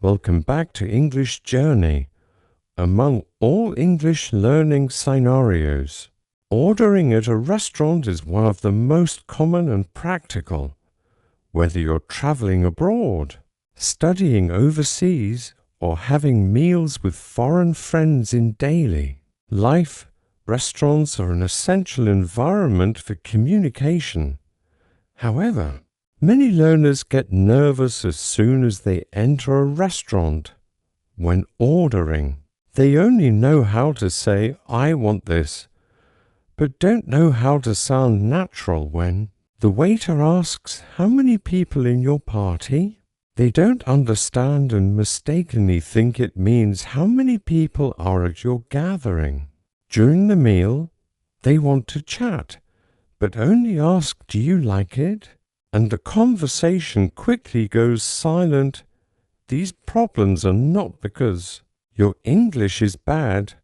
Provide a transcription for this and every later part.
Welcome back to English Journey. Among all English learning scenarios, ordering at a restaurant is one of the most common and practical. Whether you're traveling abroad, studying overseas, or having meals with foreign friends in daily life, restaurants are an essential environment for communication. However, many learners get nervous as soon as they enter a restaurant. When ordering, they only know how to say, "I want this," but don't know how to sound natural when the waiter asks, "How many people in your party?" They don't understand and mistakenly think it means how many people are at your gathering. During the meal, they want to chat, but only ask, "Do you like it?" And the conversation quickly goes silent. These problems are not because your English is bad,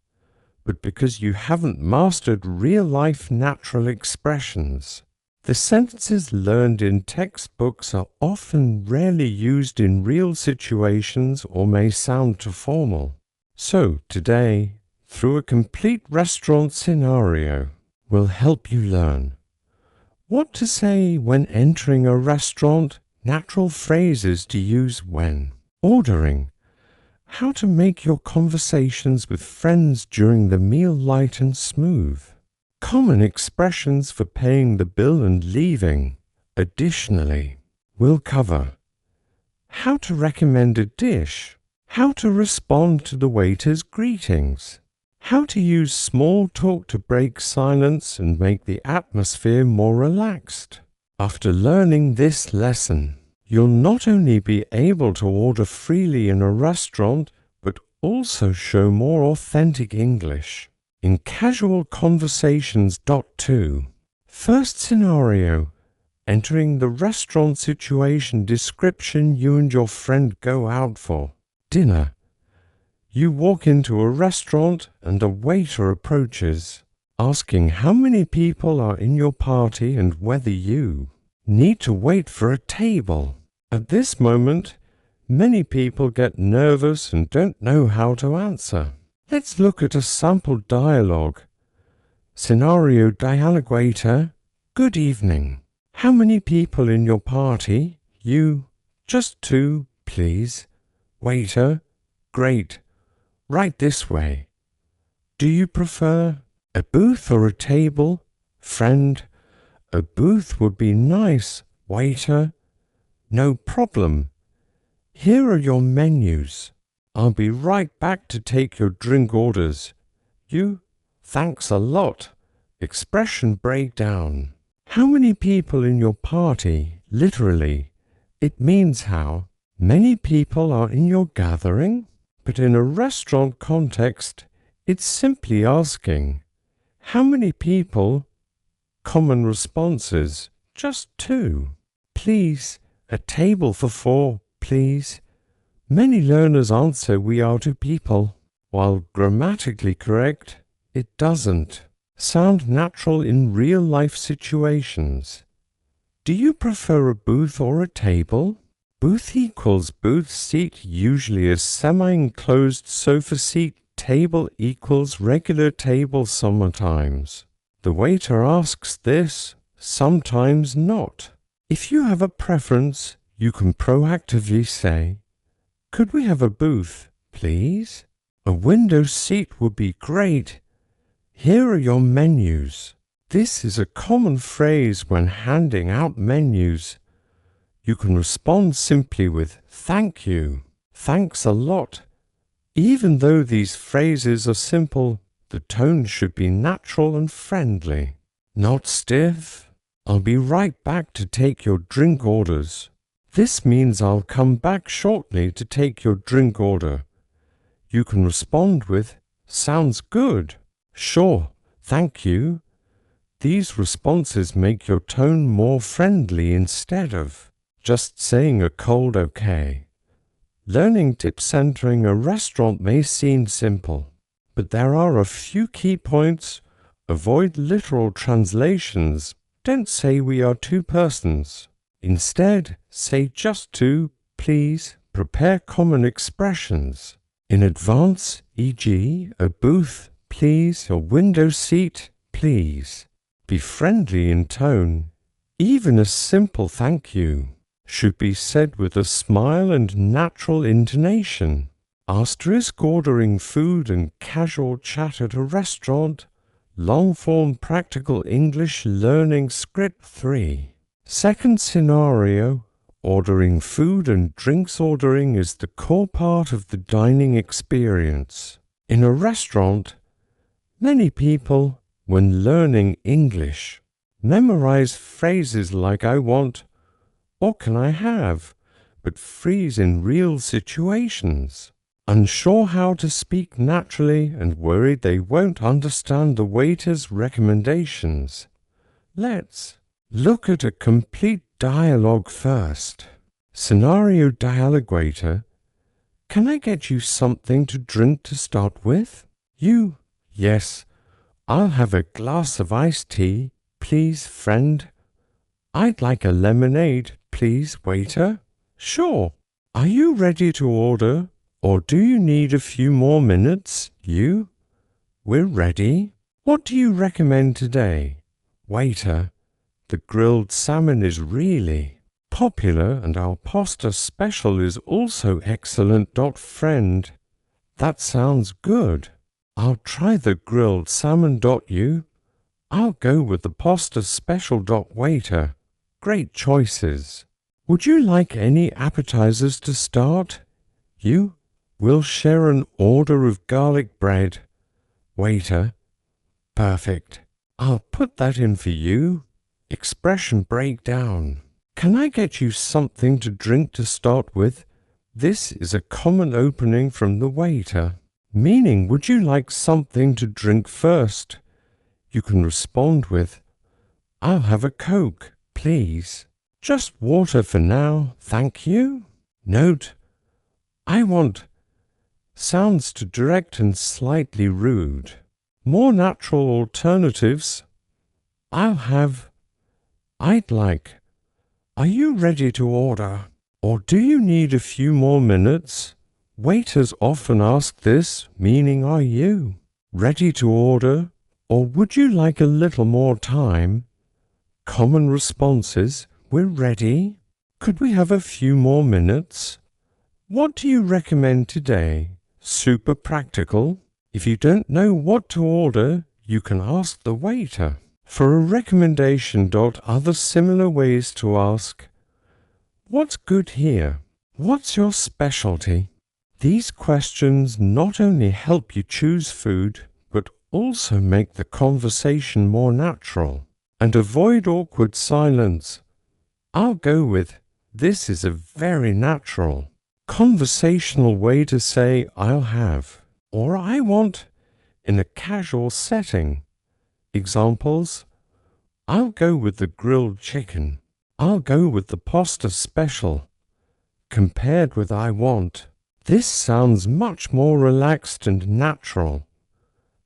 but because you haven't mastered real-life natural expressions. The sentences learned in textbooks are often rarely used in real situations or may sound too formal. So today, through a complete restaurant scenario, we'll help you learn what to say when entering a restaurant, natural phrases to use when ordering, how to make your conversations with friends during the meal light and smooth, common expressions for paying the bill and leaving. Additionally, we'll cover how to recommend a dish, how to respond to the waiter's greetings, how to use small talk to break silence and make the atmosphere more relaxed. After learning this lesson, you'll not only be able to order freely in a restaurant, but also show more authentic English in casual conversations. 2. First scenario. Entering the restaurant situation description. You and your friend go out for dinner. You walk into a restaurant and a waiter approaches, asking how many people are in your party and whether you need to wait for a table. At this moment, many people get nervous and don't know how to answer. Let's look at a sample dialogue. Scenario dialogue. Waiter: "Good evening. How many people in your party?" You: "Just 2, please." Waiter: "Great. Right this way. Do you prefer a booth or a table?" Friend: "A booth would be nice." Waiter: "No problem. Here are your menus. I'll be right back to take your drink orders." You: "Thanks a lot." Expression breakdown. How many people in your party? Literally, it means how many people are in your gathering, but in a restaurant context, it's simply asking, "How many people?" Common responses: "Just 2. Please, a table for 4, please." Many learners answer, "We are 2 people." While grammatically correct, it doesn't sound natural in real-life situations. Do you prefer a booth or a table? Booth equals booth seat, usually a semi-enclosed sofa seat. Table equals regular table sometimes. The waiter asks this, sometimes not. If you have a preference, you can proactively say, "Could we have a booth, please? A window seat would be great. Here are your menus." This is a common phrase when handing out menus. You can respond simply with "Thank you," "Thanks a lot." Even though these phrases are simple, the tone should be natural and friendly, not stiff. "I'll be right back to take your drink orders." This means I'll come back shortly to take your drink order. You can respond with "Sounds good," "Sure, thank you." These responses make your tone more friendly instead of just saying a cold "okay." Learning tips entering a restaurant may seem simple, but there are a few key points. Avoid literal translations. Don't say "we are 2 persons." Instead, say "just 2, please," prepare common expressions in advance, e.g., a booth, please, a window seat, please. Be friendly in tone. Even a simple thank you should be said with a smile and natural intonation. Asterisk ordering food and casual chat at a restaurant. Long-form practical English learning script 3. Second scenario. Ordering food and drinks. Ordering is the core part of the dining experience. In a restaurant, many people, when learning English, memorize phrases like I want or can I have, but freeze in real situations. Unsure how to speak naturally and worried they won't understand the waiter's recommendations. Let's look at a complete dialogue first. Scenario dialogator. Can I get you something to drink to start with? You. Yes. I'll have a glass of iced tea, please, friend. I'd like a lemonade, please, waiter. Sure. Are you ready to order? Or do you need a few more minutes? You? We're ready. What do you recommend today? Waiter, the grilled salmon is really popular and our pasta special is also excellent. Friend, that sounds good. I'll try the grilled salmon. You? I'll go with the pasta special. Waiter, great choices. Would you like any appetizers to start? You? We'll share an order of garlic bread. Waiter, perfect. I'll put that in for you. Expression breakdown. Can I get you something to drink to start with? This is a common opening from the waiter, meaning would you like something to drink first? You can respond with, I'll have a Coke, please. Just water for now, thank you. Note, I want sounds too direct and slightly rude. More natural alternatives. I'll have, I'd like. Are you ready to order? Or do you need a few more minutes? Waiters often ask this, meaning are you ready to order? Or would you like a little more time? Common responses, we're ready. Could we have a few more minutes? What do you recommend today? Super practical. If you don't know what to order, you can ask the waiter for a recommendation. Other similar ways to ask, what's good here? What's your specialty? These questions not only help you choose food, but also make the conversation more natural and avoid awkward silence. I'll go with, this is a very natural, conversational way to say I'll have or I want in a casual setting. Examples, I'll go with the grilled chicken. I'll go with the pasta special. Compared with I want, this sounds much more relaxed and natural.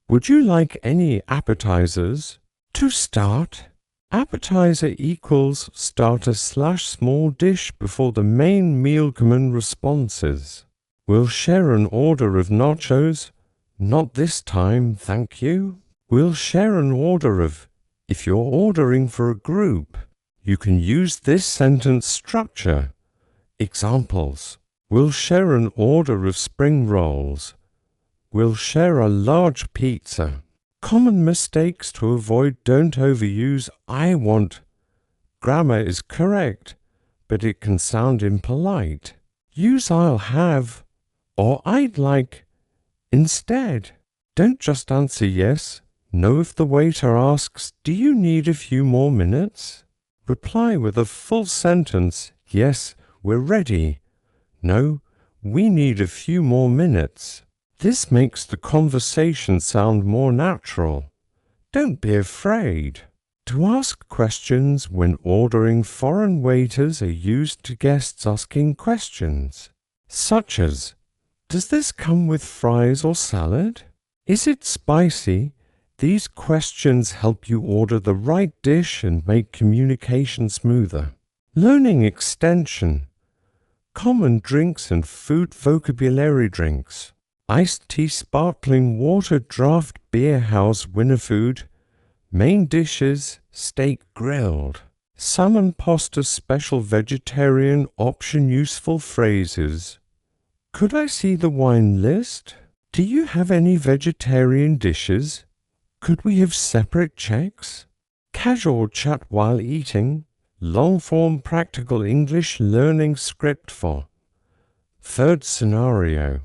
Would you like any appetizers? To start, appetizer equals starter / small dish before the main meal. Common responses. We'll share an order of nachos. Not this time, thank you. We'll share an order of. If you're ordering for a group, you can use this sentence structure. Examples. We'll share an order of spring rolls. We'll share a large pizza. Common mistakes to avoid. Don't overuse I want. Grammar is correct, but it can sound impolite. Use I'll have or I'd like instead. Don't just answer yes. No if the waiter asks, do you need a few more minutes? Reply with a full sentence. Yes, we're ready. No, we need a few more minutes. This makes the conversation sound more natural. Don't be afraid to ask questions when ordering. Foreign waiters are used to guests asking questions, such as, does this come with fries or salad? Is it spicy? These questions help you order the right dish and make communication smoother. Learning extension. Common drinks and food vocabulary drinks. Iced tea, sparkling water, draft beer, house winner food. Main dishes, steak grilled. Salmon pasta, special vegetarian option, useful phrases. Could I see the wine list? Do you have any vegetarian dishes? Could we have separate checks? Casual chat while eating. Long-form practical English learning script for. Third scenario.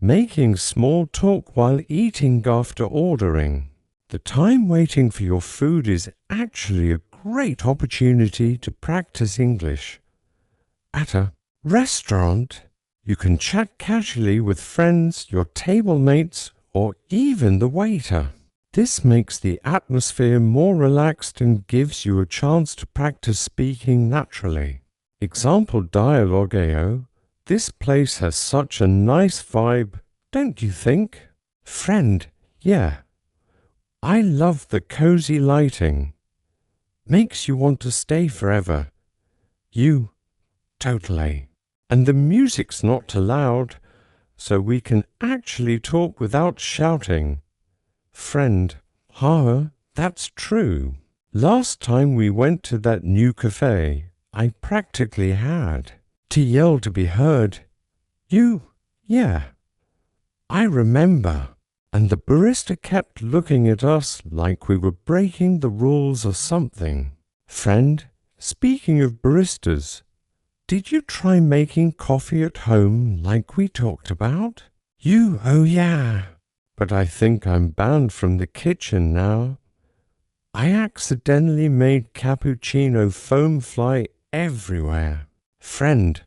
Making small talk while eating after ordering. The time waiting for your food is actually a great opportunity to practice English. At a restaurant, you can chat casually with friends, your table mates, or even the waiter. This makes the atmosphere more relaxed and gives you a chance to practice speaking naturally. Example dialogue AO. This place has such a nice vibe, don't you think? Friend, yeah. I love the cozy lighting. Makes you want to stay forever. You, totally. And the music's not too loud, so we can actually talk without shouting. Friend, that's true. Last time we went to that new cafe, I practically had to yell to be heard. You, yeah. I remember. And the barista kept looking at us like we were breaking the rules or something. Friend, speaking of baristas, did you try making coffee at home like we talked about? You, oh yeah. But I think I'm banned from the kitchen now. I accidentally made cappuccino foam fly everywhere. Friend,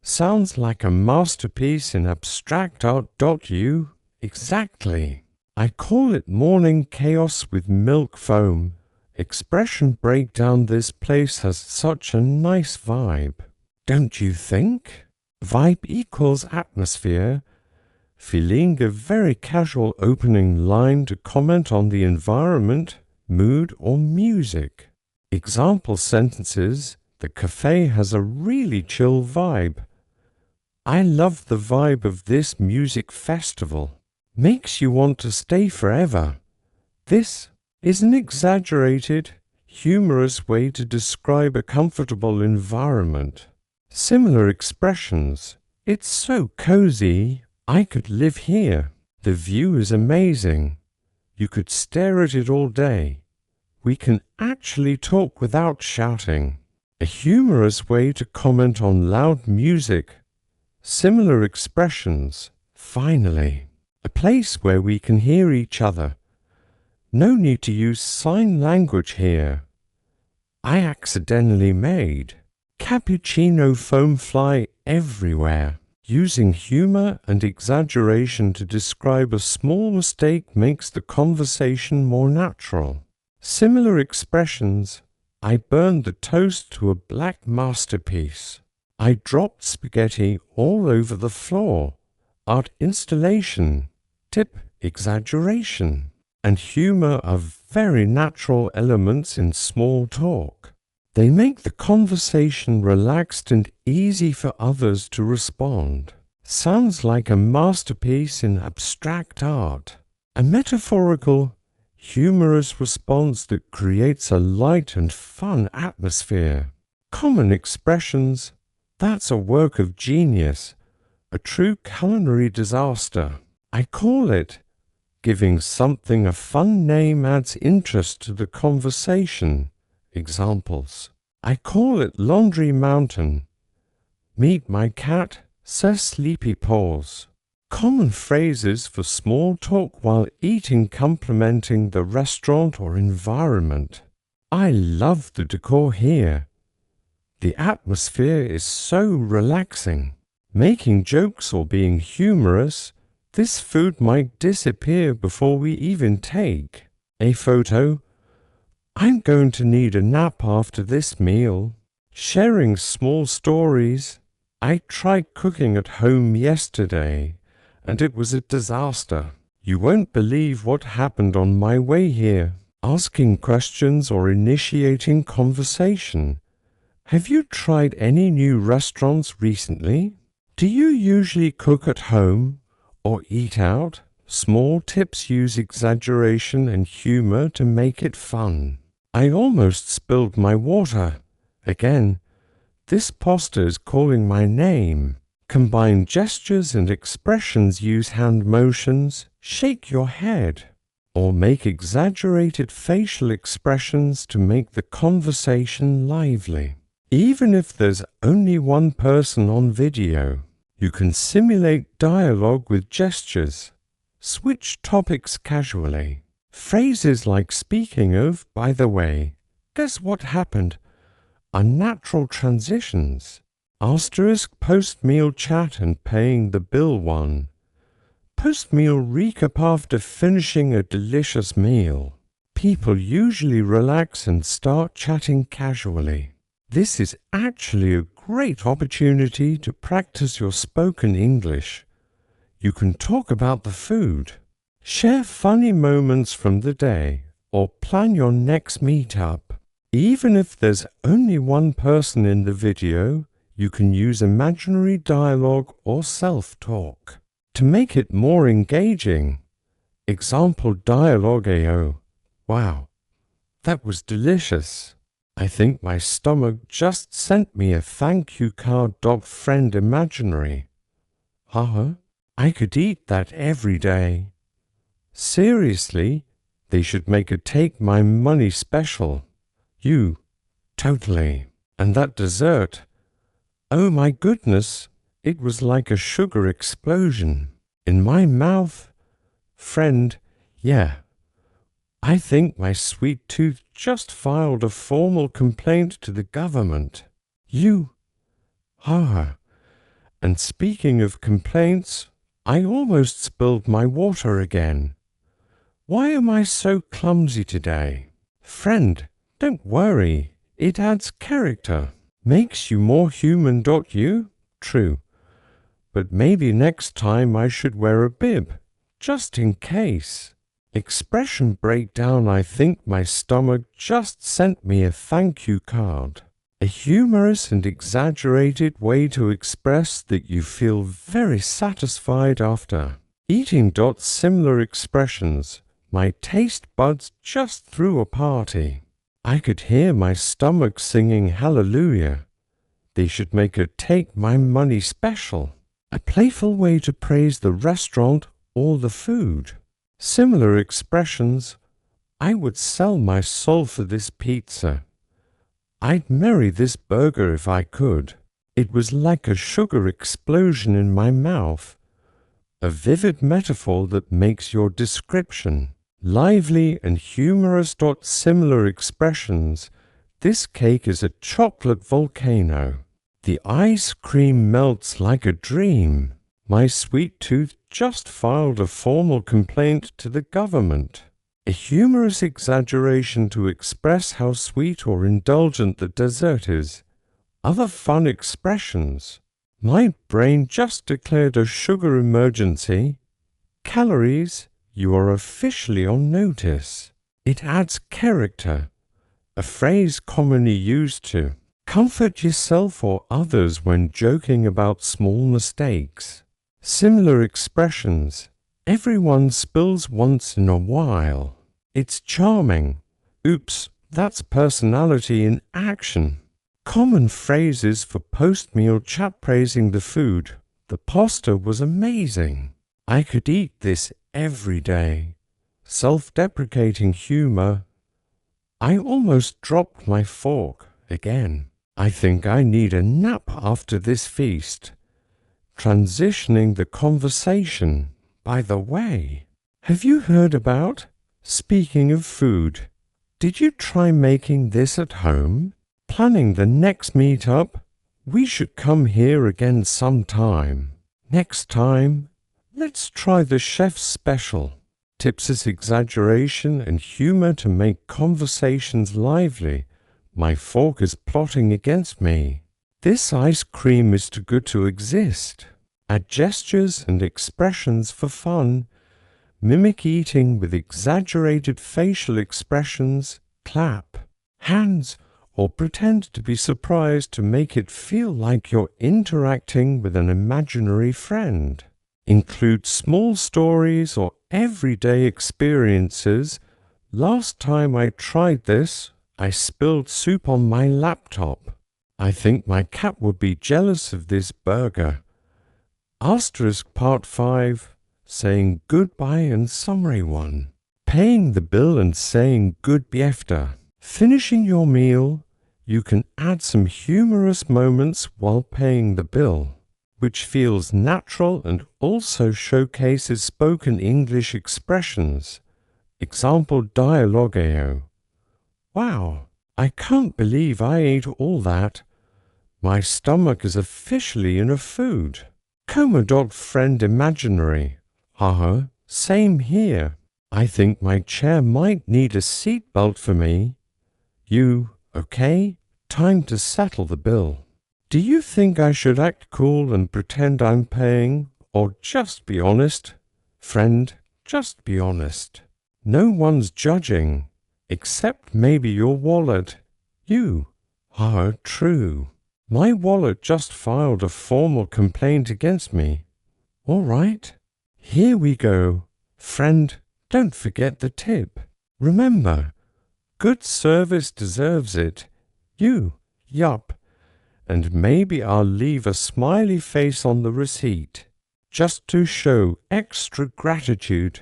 sounds like a masterpiece in abstract art. You, exactly. I call it morning chaos with milk foam. Expression breakdown. This place has such a nice vibe. Don't you think? Vibe equals atmosphere. Feeling a very casual opening line to comment on the environment, mood, or music. Example sentences. The cafe has a really chill vibe. I love the vibe of this music festival. Makes you want to stay forever. This is an exaggerated, humorous way to describe a comfortable environment. Similar expressions. It's so cozy. I could live here. The view is amazing. You could stare at it all day. We can actually talk without shouting. A humorous way to comment on loud music. Similar expressions. Finally, a place where we can hear each other. No need to use sign language here. I accidentally made cappuccino foam fly everywhere. Using humor and exaggeration to describe a small mistake makes the conversation more natural. Similar expressions. I burned the toast to a black masterpiece. I dropped spaghetti all over the floor. Art installation. Tip, exaggeration. And humor are very natural elements in small talk. They make the conversation relaxed and easy for others to respond. Sounds like a masterpiece in abstract art. A metaphorical, humorous response that creates a light and fun atmosphere. Common expressions. That's a work of genius. A true culinary disaster. I call it. Giving something a fun name adds interest to the conversation. Examples. I call it Laundry Mountain. Meet my cat, says Sleepy Paws. Common phrases for small talk while eating complimenting the restaurant or environment. I love the decor here. The atmosphere is so relaxing. Making jokes or being humorous. This food might disappear before we even take a photo. I'm going to need a nap after this meal. Sharing small stories. I tried cooking at home yesterday, and it was a disaster. You won't believe what happened on my way here. Asking questions or initiating conversation. Have you tried any new restaurants recently? Do you usually cook at home or eat out? Small tips use exaggeration and humor to make it fun. I almost spilled my water. Again, this pasta is calling my name. Combine gestures and expressions, use hand motions, shake your head, or make exaggerated facial expressions to make the conversation lively. Even if there's only one person on video, you can simulate dialogue with gestures. Switch topics casually. Phrases like "speaking of, by the way, guess what happened" are natural transitions. Asterisk post-meal chat and paying the bill one. Post-meal recap after finishing a delicious meal. People usually relax and start chatting casually. This is actually a great opportunity to practice your spoken English. You can talk about the food, share funny moments from the day, or plan your next meetup. Even if there's only one person in the video, you can use imaginary dialogue or self-talk. To make it more engaging, example dialogue AO. Wow, that was delicious. I think my stomach just sent me a thank you card. Friend imaginary. Haha, I could eat that every day. Seriously, they should make a take my money special. You, totally. And that dessert. Oh my goodness, it was like a sugar explosion. In my mouth. Friend, yeah. I think my sweet tooth just filed a formal complaint to the government. You. Ah. And speaking of complaints, I almost spilled my water again. Why am I so clumsy today? Friend, don't worry. It adds character. Makes you more human. You? True. But maybe next time I should wear a bib, just in case. Expression breakdown. I think my stomach just sent me a thank you card. A humorous and exaggerated way to express that you feel very satisfied after eating. Similar expressions. My taste buds just threw a party. I could hear my stomach singing hallelujah. They should make a take my money special. A playful way to praise the restaurant or the food. Similar expressions. I would sell my soul for this pizza. I'd marry this burger if I could. It was like a sugar explosion in my mouth. A vivid metaphor that makes your description lively and humorous. Similar expressions. This cake is a chocolate volcano. The ice cream melts like a dream. My sweet tooth just filed a formal complaint to the government. A humorous exaggeration to express how sweet or indulgent the dessert is. Other fun expressions. My brain just declared a sugar emergency. Calories, you are officially on notice. It adds character. A phrase commonly used to comfort yourself or others when joking about small mistakes. Similar expressions. Everyone spills once in a while. It's charming. Oops, that's personality in action. Common phrases for post-meal chat. Praising the food. The pasta was amazing. I could eat this every day. Self-deprecating humor. I almost dropped my fork again. I think I need a nap after this feast. Transitioning the conversation. By the way, have you heard about? Speaking of food, did you try making this at home? Planning the next meetup? We should come here again sometime. Next time, let's try the chef's special. Tips is exaggeration and humor to make conversations lively. My fork is plotting against me. This ice cream is too good to exist. Add gestures and expressions for fun. Mimic eating with exaggerated facial expressions. Clap, hands, or pretend to be surprised to make it feel like you're interacting with an imaginary friend. Include small stories or everyday experiences. Last time I tried this, I spilled soup on my laptop. I think my cat would be jealous of this burger. Asterisk Part 5, saying goodbye and summary 1. Paying the bill and saying goodbye after. Finishing your meal, you can add some humorous moments while paying the bill, which feels natural and also showcases spoken English expressions. Example dialogueo. Wow, I can't believe I ate all that. My stomach is officially in a food. Coma. Friend imaginary. Haha, same here. I think my chair might need a seatbelt for me. You, okay? Time to settle the bill. Do you think I should act cool and pretend I'm paying, or just be honest? Friend, just be honest. No one's judging, except maybe your wallet. You. True. My wallet just filed a formal complaint against me. All right. Here we go. Friend, don't forget the tip. Remember, good service deserves it. You. Yup. And maybe I'll leave a smiley face on the receipt, just to show extra gratitude.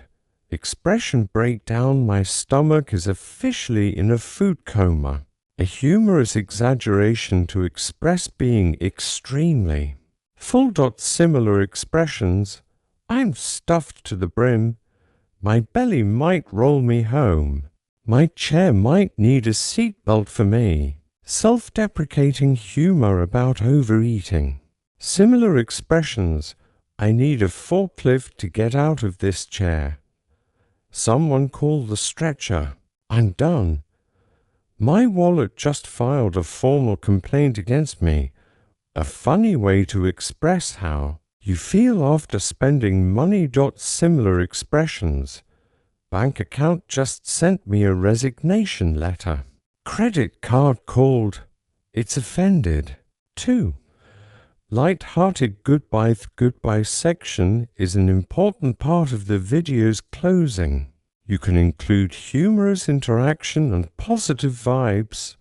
Expression breakdown. My stomach is officially in a food coma. A humorous exaggeration to express being extremely. Full. Similar expressions. I'm stuffed to the brim. My belly might roll me home. My chair might need a seatbelt for me. Self-deprecating humor about overeating. Similar expressions. I need a forklift to get out of this chair. Someone call the stretcher. I'm done. My wallet just filed a formal complaint against me. A funny way to express how you feel after spending money. Similar expressions. Bank account just sent me a resignation letter. Credit card called. It's offended. 2. Light-hearted goodbye. The goodbye section is an important part of the video's closing. You can include humorous interaction and positive vibes.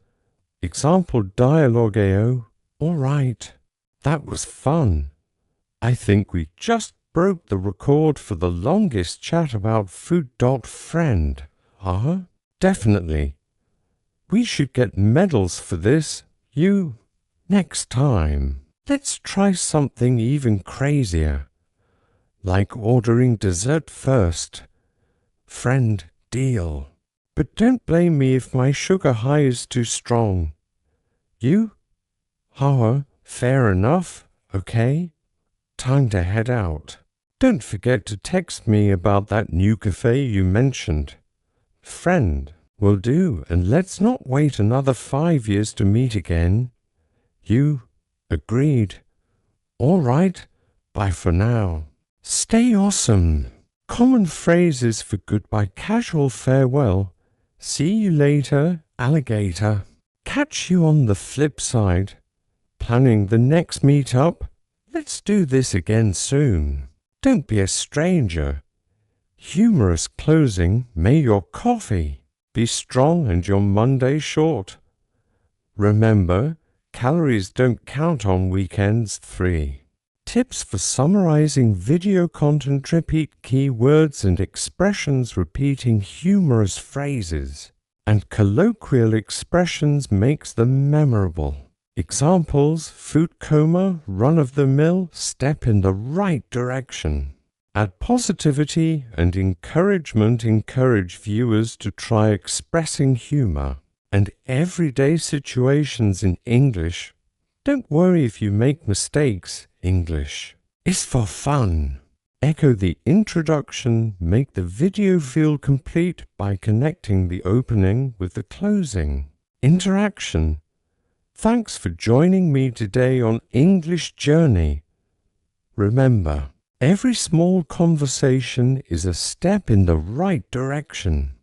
Example dialogueo. All right. That was fun. I think we just broke the record for the longest chat about food. Friend. Definitely. We should get medals for this. You. Next time. Let's try something even crazier. Like ordering dessert first. Friend, deal. But don't blame me if my sugar high is too strong. You? Fair enough, okay? Time to head out. Don't forget to text me about that new cafe you mentioned. Friend, will do, and let's not wait another 5 years to meet again. You? Agreed. All right, bye for now. Stay awesome. Common phrases for goodbye. Casual farewell. See you later, alligator. Catch you on the flip side. Planning the next meetup? Let's do this again soon. Don't be a stranger. Humorous closing. May your coffee be strong and your Monday short. Remember, calories don't count on weekends. 3. Tips for summarizing video content. Repeat keywords and expressions. Repeating humorous phrases and colloquial expressions makes them memorable. Examples: food coma, run-of-the-mill, step in the right direction. Add positivity and encouragement. Encourage viewers to try expressing humor and everyday situations in English. Don't worry if you make mistakes. English is for fun. Echo the introduction. Make the video feel complete by connecting the opening with the closing. Interaction. Thanks for joining me today on English Journey. Remember, every small conversation is a step in the right direction.